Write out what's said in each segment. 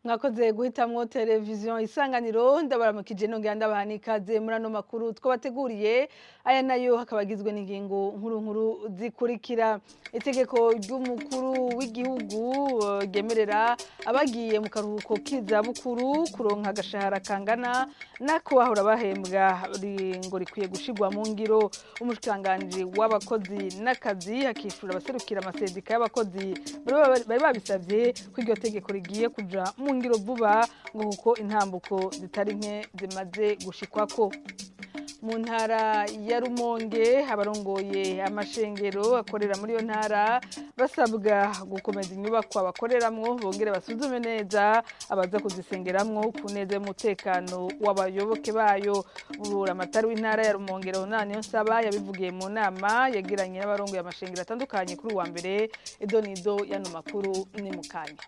Mwakoze guhitamwo televiziyo Isanganiro ndabaramukije nongera ndabaha ikaze muri ano makuru twabateguriye aya nayo hakabagizwe n'ingingo nkuru zikurikira. Itegeko ry'umukuru w'igihugu ryemerera abagiye mu karuhuko k'izabukuru kuronka agashahara kangana nako bahora bahembwa ngo rikwiye gushirwa mu ngiro. Umushikiranganji w'abakozi n'akazi hakishura abaserukira amasendika y'abakozi bari babisavye ko iryo tegeko rigiye kuja mu ngiro vuba ngo kuko intambuko zitari nke zimaze gushikwako. Mu ntara ya Rumonge abarongoye amashengero akorera muri yo ntara basabwa gukomeza inyubako bakoreramwo bongere basuzume neza abaza kuzisengeramwo ku neza y'umutekano w'abayoboke bayo. Buramatari w'intara ya Rumonge Ronani Nsaba yabivugiye mu nama yagiranye n'abarongoye amashengero atandukanye kuri uwa mbere. Edonido yano makuru ni mukanya.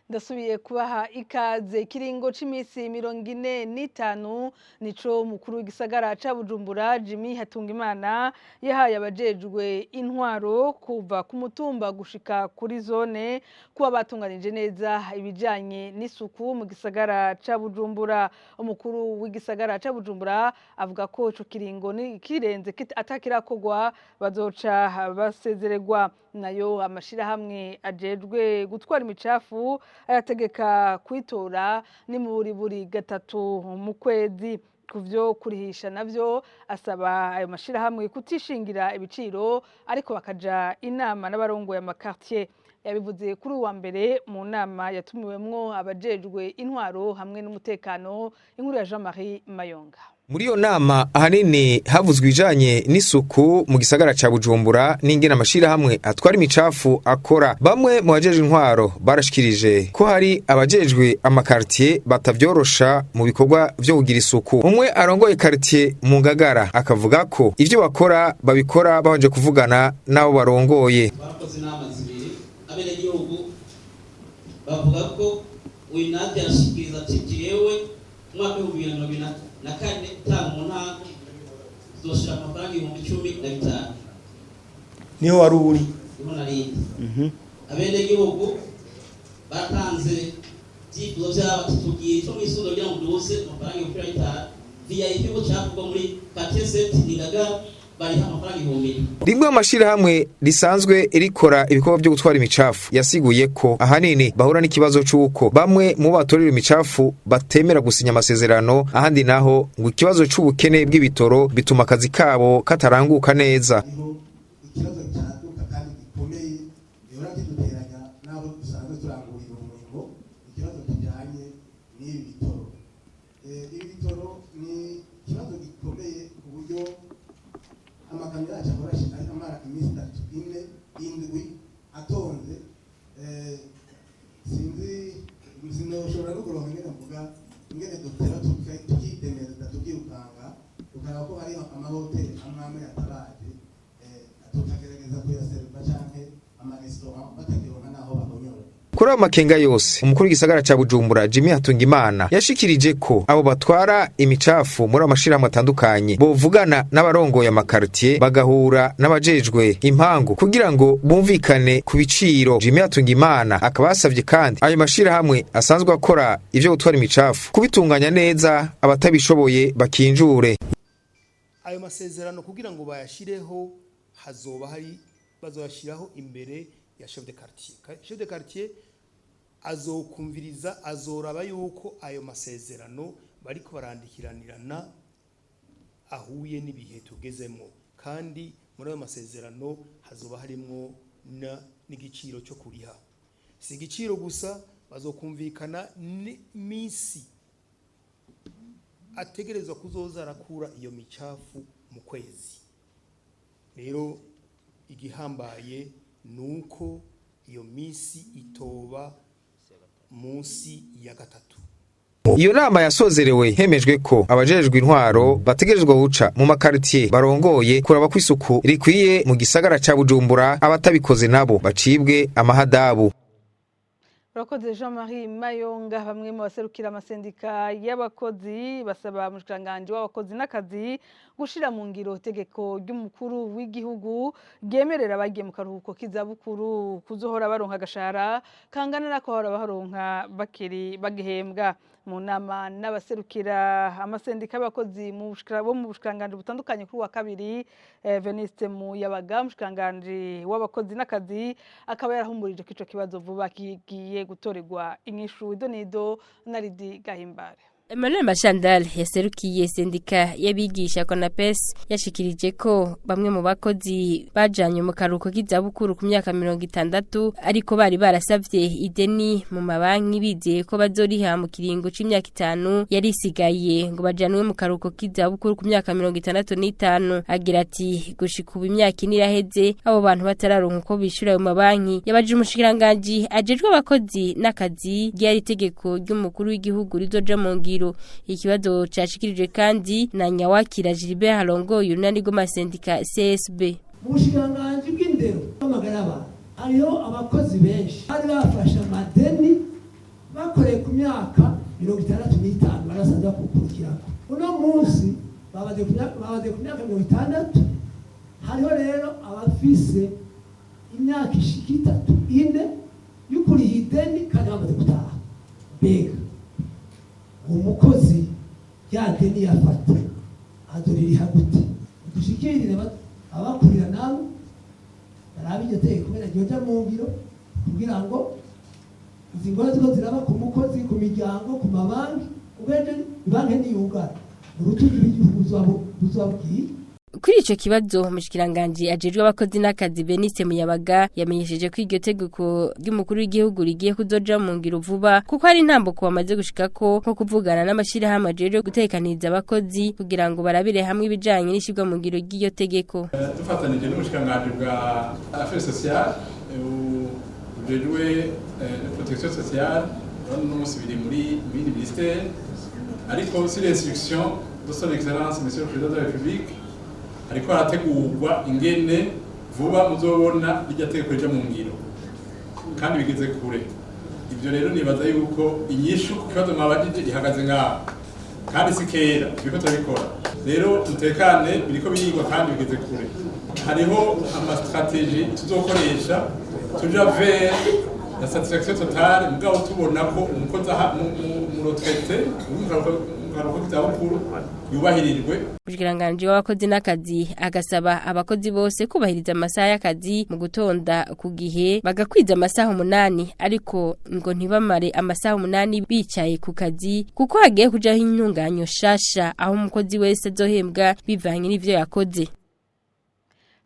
Ndasubiye kubaha ikaze. Kiringo c'imisi 45 nico mukuru w'igisagara ca Bujumbura Jimmy Hatungimana yahaye abajejwe intwaro kuva ku mutumba gushika kuri zone kuba batunganije neza ibijanye n'isuku mu gisagara ca Bujumbura. Umukuru w'igisagara ca Bujumbura avuga ko ico kiringo ni kirenze atakirakogwa bazoca basezererwa. Nayo amashirahamwe ajejwe gutwara imicafu ayategeka kwitora ni muri buri gatatu mu kwezi. Kuvyo kurihisha navyo asaba ayo mashirahamwe kutishingira ibiciro ariko bakaja inama n'abarongoye amakartier. Yabivuze kuri uwa mbere mu nama yatumiwemwo abajejwe intwaro hamwe n'umutekano. Inkuru ya Jean-Marie Mayonga. Muri yo nama ahanini havuzwe ijanye n'isuku mu gisagara ca Bujumbura n'ingene amashirahamwe atwara imicafu akora. Bamwe mu bajejwe intwaro barashikirije ko hari abajejwe amakartier batavyorosha mu bikorwa vyo kugira isuku. Umwe arongoye quartier mu Ngagara akavuga ko ivyo bakora babikora babanje kuvugana nabo barongoye. Bakoze inama zibiri abenegihugu bavuga ko uyu nati arashikiriza ati jewe umwaka w'2024 tanga mu ntango zoshira amafaranga 10,015 niho wari uri niho narindi. Abenegihugu batanze vyifuzo vyabo tugiye ico mwisundo rya muduse amafaranga 10,015 VIP ko cyakugwa muri Kateset Ngagara bari amafaranga 10,000. Rimwe amashirahamwe risanzwe rikora ibikorwa byo gutwara imicafu yasiguye ko ahanini bahura n'ikibazo c'uko bamwe mu batorera imicafu batemera gusinya amasezerano, ahandi naho ngo ikibazo c'ubukene bw'ibitoro bituma akazi kabo kataranguka neza. Ikibazo cyaduka kandi gikomeye yora kiduteranya nabo dusanzwe turangurira umurimo, ikibazo kijanye n'ibi bitoro. Ibi bitoro ni ikibazo gikomeye ku buryo amakamyo yacu akoresha amara iminsi 3-4 atonze. Sinoshobora no kuronka ingene mvuga ingene dutera tukidemeza tukirukanga tukaba ko hari amahoteli amwe yatabaje tukagerageza kuyaserva canke amarestaurant batakironka naho bahonyora. Kuri ayo makenga yose umukuru w'igisagara ca Bujumbura Jimmy Hatungimana yashikirije ko abo batwara imicafu muri amashirahamwe atandukanye bovugana n'abarongoye amakartier bagahura n'abajejwe impangu kugira ngo bumvikane ku biciro. Jimmy Hatungimana akabasavye kandi ayo mashirahamwe asanzwe akora ivyo gutwara imicafu kubitunganya neza abatabishoboye bakinjure. Ayo masezerano kugira ngo bayashireho hazoba hari bazoyashiraho imbere ya chef de quartier. Chef de quartier azokumviriza azoraba yuko ayo masezerano bariko barandikiranirana ahuye n'ibihe tugezemo, kandi muri ayo masezerano hazoba harimwo n'igiciro cyo kuriha. Si igiciro gusa, bazokumvikana n'imisi ategerezwa kuzoza arakura iyo micafu mu kwezi. Rero igihambaye nuko iyo misi itoba munsi ya gatatu. Iyo nama yasozerewe hemejwe ko abajejwe intwaro bategerezwa guca mu makartier barongoye kuraba ko isuku rikwiye mu gisagara ca Bujumbura, abatabikoze nabo bacibwe amahadabu. Urakoze Jean-Marie Mayonga. Bamwe mu baserukira amasendika y'abakozi basaba umushikiranganji w'abakozi n'akazi gushira mu ngiro tegeko ry'umukuru w'igihugu ryemerera abagiye mu karuhuko k'izabukuru kuzohora baronka agashahara kangana nako bahora baronka bakiri bagihembwa. Mu nama n'abaserukira amasendika y'abakozi bo mu bushikiranganji butandukanye kuri wa kabiri, Veniste Muyabaga umushikiranganji w'abakozi n'akazi akaba yarahumurije ko ico kibazo vuba kigiye gutorerwa inyishu. Idonido na Lidi Gahimbare. Emmanuel Mashandal yaserukiye sendika y'abigisha Konapes yashikirije ko bamwe mu bakozi bajanye mu karuhuko k'izabukuru ku myaka 60 ariko bari barasavye ideni mu mabanki bizeye ko bazoriha mu kiringo c'imyaka 5 yari isigaye ngo bajanwe mu karuhuko k'izabukuru ku myaka 65. Agira ati gushika ubu imyaka ine iraheze abo bantu batararonka uko bishura mu mabanki. Yabaje umushikiranganji ajejwe abakozi n'akazi ryari itegeko ry'umukuru w'igihugu rizoja mu ngiro. Ikibazo cyashikirijwe kandi na Nyawakira Gilbert Halongoye unani go masendika CSB. Umushikiranganji bw'indero n'amagaraba ariyo abakozi benshi bari bafasha amadeni bakoreye ku myaka 65 barasanza kukurikirako. Uno munsi babaze ku myaka 60. Hariho rero abafise imyaka ishika 3 y'ukuriha ideni kandi bamaze gutaha. Bega umukozi yadeni yafata adoririha gute dushikirire abakurira nabo barabijye kubera ryoja mu ngiro kugira ngo izingora ziko ziraba ku mukozi ku miryango ku mabanki ubeje banki niyungara urutugi rw'igihugu ruzabwiye. Kuri ico kibazo umushikiranganji ajejwe abakozi n'akazi Veniste Muyabaga yamenyesheje ko iryo tegeko ry'umukuru w'igihugu rigiye kuzoja mu ngiro vuba kuko ari intambuko bamaze gushikako nko kuvugana n'amashirahamwe ajejwe gutekaniriza abakozi kugira ngo barabire hamwe ibijanye n'ishirwa mu ngiro ry'iyo tegeko. Dufatanije n'umushikiranganji bwa Affaires sociales ujejwe protection sociale n'umunsi biri muri ministère ariko sur l'instruction de son excellence monsieur le président de la République ariko harategurwa ingene vuba muzobona irya tegeko rija mu ngiro kandi bigeze kure. Ivyo rero nibaza yuko inyishu ku kibazo mwabajije ihagaze ngaho kandi sikera biriko turabikora. Rero mutekane biriko birigwa kandi bigeze kure. Hariho amastrategie tuzokoresha tuja vers la satisfaction totale mugabo tubona ko umukozi mu retraite yubahirijwe. Umushikiranganji w'abakozi n'akazi agasaba abakozi bose kubahiriza amasaha y'akazi mu gutonda ku gihe bagakwiza amasaha 8 ariko ngo ntibamare amasaha 8 bicaye ku kazi kuko hagiye kujaho intunganyo shasha aho umukozi wese azohembwa bivanye n'ivyo yakoze.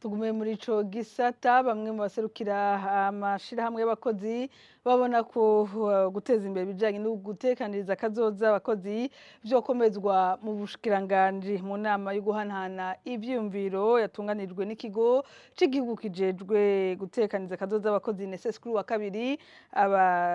Tugume muri ico gisata bamwe mu baserukira amashirahamwe y'abakozi babona ko guteza imbere bijanye no gutekaniriza kazoza abakozi byokomezwa mu bushikiranganji. Mu nama yo guhanahana ivyumviro yatunganijwe n'ikigo c'igihugu kijejwe gutekaniriza kazoza abakozi NSS kuri wa kabiri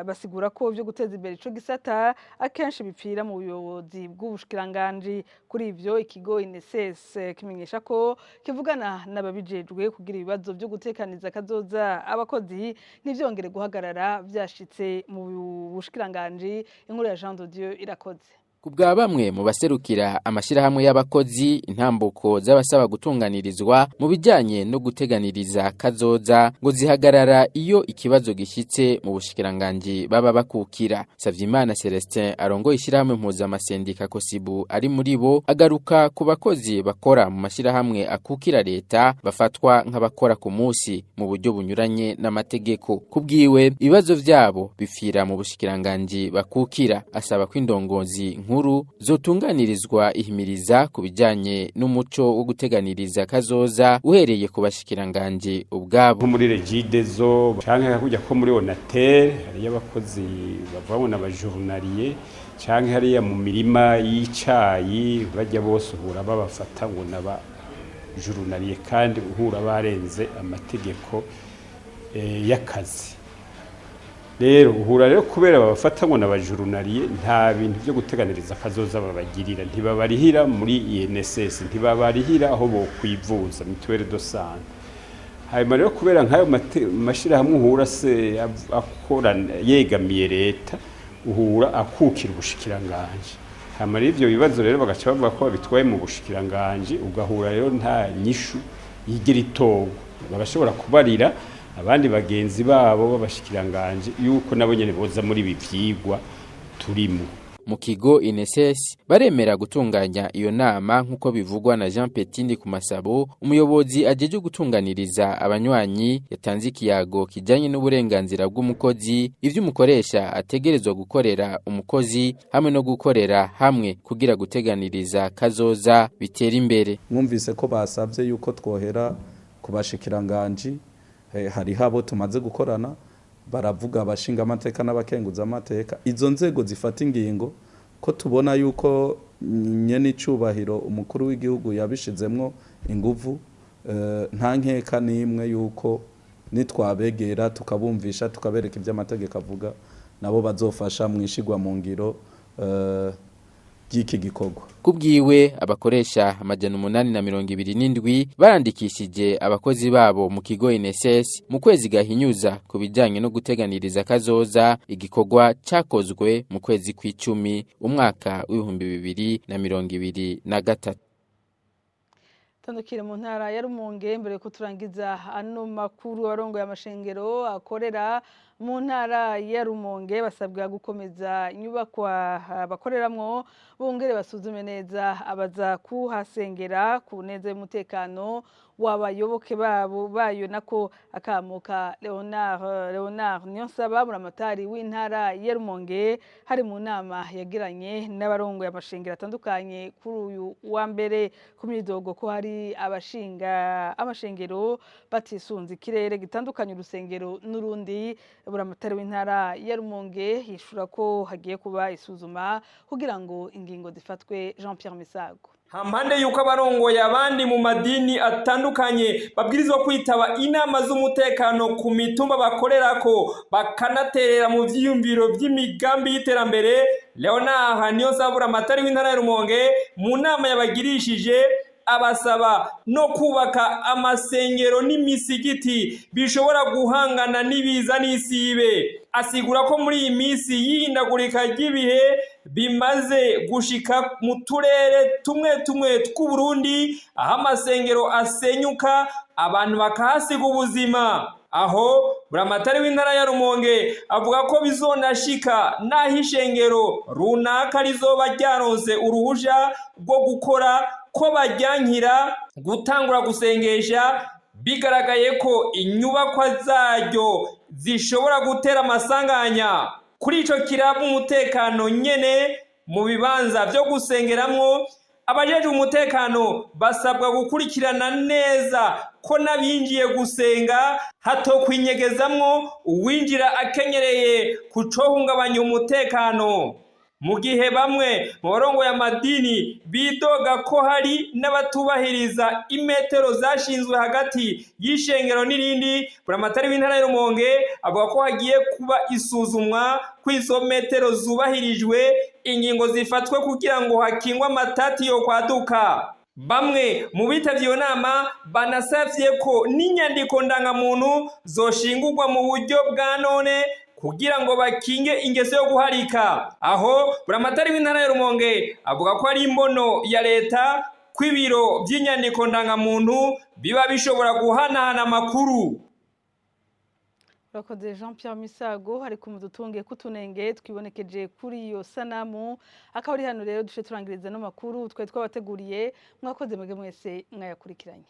basigura ko byo guteza imbere ico gisata akenshi bipfira mu buyobozi bw'ubushikiranganji. Kuri ivyo ikigo NSS kimenyesha ko kivugana n'ababijejwe kugira ibibazo byo gutekaniriza kazoza abakozi n'ivyongere guhagarara byashitse mu bushikiranganji. Inkuru ya Jean de Dieu irakoze. Kubwa bamwe mu baserukira amashirahamwe y'abakozi intambuko z'abasaba gutunganirizwa mu bijanye no guteganiriza kazoza ngo zihagarara iyo ikibazo gishitse mu bushikiranganji baba bakukira. Savyimana Celestin arongoye ishirahamwe mpuzamasendika Kosibu ari muri bo agaruka ku bakozi bakora mu mashirahamwe akukira leta bafatwa nk'abakora ku musi mu buryo bunyuranye n'amategeko. Kubwiwe ibibazo vyabo bifira mu bushikiranganji bakukira. Asaba ko indongozi nkuru zotunganirizwa ihimiriza kubijanye n'umuco wo guteganiriza kazoza uhereye ku bashikiranganje ubwabo. Muri Regidezo canke kujya ko muri Onatel hari abakozi bavamo n'abajournalier canke hari mu mirima y'icayi bajya bose uhura babafata ngo naba journalier kandi uhura barenze amategeko y'akazi. Rero uhura rero kubera babafata ngo n'abajurnalier nta bintu byo guteganiriza kazoza babagirira, ntibabarihira muri INSS, ntibabarihira aho bo kwivuza mutuelle de santé. hanyuma rero kubera nk'ayo mashirahamwe uhura se akora yegamiye leta uhura akukira ubushikiranganje hanyuma ivyo bibazo rero bagaca bavuga ko bitwaye mu bushikiranganje ugahura rero nta nyishu yigira itogo bagashobora kubarira abandi bagenzi babo babashikiranganje yuko nabo nyene boza muri ibi vyigwa turimo. Mu kigo INSS baremera gutunganya iyo nama nkuko bivugwa na Jean Petindi ku Masabo umuyobozi ajeje gutunganiriza abanywanyi yatanze ikiyago kijanye n'uburenganzira bw'umukozi ivyo umukoresha ategerezwa gukorera umukozi hamwe no gukorera hamwe kugira guteganiriza kazoza bitera imbere. Mwumvise ko basavye yuko twohera kubashikiranganje hari habo tumaze gukorana baravuga abashinga amateka n'abakenguza amateka izo nzego zifata ingingo ko tubona yuko nyene icubahiro umukuru w'igihugu yabishizemwo inguvu nta nkeka nimwe yuko nitwabegera tukabumvisha tukabereka ivyo amategeko avuga nabo bazofasha mwishigwa mu ngiro y'iki gikorwa. Kubwiwe abakoresha amajana 827 barandikishije abakozi babo mu kigo INSS mu kwezi gahinyuza kubijanye no guteganiriza kazoza igikorwa cakozwe mu kwezi kw'icumi umwaka w'2023. Tandukire mu ntara ya Rumonge mbere ko turangiza ano makuru arongoye amashengero akorera mu ntara ya Rumonge basabwa gukomeza inyubakwa bakoreramwo bongere basuzume neza abaza kuhasengera ku neza y'umutekano w'abayoboke babo bayo nako akamuka Leonard Niyonsaba muramatari w'intara ya Rumonge hari mu nama yagiranye n'abarongoye amashengero atandukanye kuri uyu wa mbere ku myidogo ko hari abashinga amashengero batisunze ikirere gitandukanye urusengero n'urundi buramatari w'intara ya Rumonge yishura ko hagiye kuba isuzuma kugira ngo ingingo zifatwe. Jean Pierre Misago hampande yuko abarongoye abandi mu madini atandukanye babwirizwa kwitaba inama z'umutekano ku mitumba bakorerako bakanaterera mu vyiyumviro vy'imigambi y'iterambere. Leonard Niyonsaba amatari w'intara ya Rumonge mu nama yabagirishije abasaba no kubaka amasengero n'imisigiti bishobora guhangana n'ibiza n'isibe. Asigura ko muri iyi misi y'ihindagurika ry'ibihe bimaze gushika mu turere tumwe tw'Uburundi aho amasengero asenyuka abantu bakahasiga ubuzima. Aho buramatari w'intara ya Rumonge avuga ko bizonashika naho ishengero runaka rizoba ryaronse uruhusha rwo gukora ko bajyankira gutangura gusengesha bigaragaye ko inyubakwa zaryo zishobora gutera amasanganya. Kuri ico kirabu umutekano nyene mu bibanza byo gusengeramwo abajeje umutekano basabwa gukurikirana neza ko nabinjiye gusenga hatokwinyegezamwo uwinjira akenyereye kucohungabanya umutekano. Mu gihe bamwe mu barongoye amadini bidoga ko hari n'abatubahiriza imetero zashinzwe hagati y'ishengero n'irindi, buramatari w'intara ya Rumonge avuga ko hagiye kuba isuzumwa kw'izo metero zubahirijwe ingingo zifatwe kugira ngo hakingwe amatati yo kwaduka. Bamwe mu bitavye iyo nama banasavye ko n'inyandiko ndangamuntu zoshingurwa mu buryo bwa none kugira ngo bakinge ingeso yo guharika. Aho buramatari w'intara ya Rumonge avuga ko ari imbono ya leta kw'ibiro by'inyandiko ndangamuntu biba bishobora guhanahana amakuru. Urakoze Jean Pierre Misago ari kumudutunge kutunenge twibonekeje kuri iyo sanamu akaba ari hano rero dushe turangiriza no makuru twabateguriye mwakoze mwege mwese mwayakurikiranye.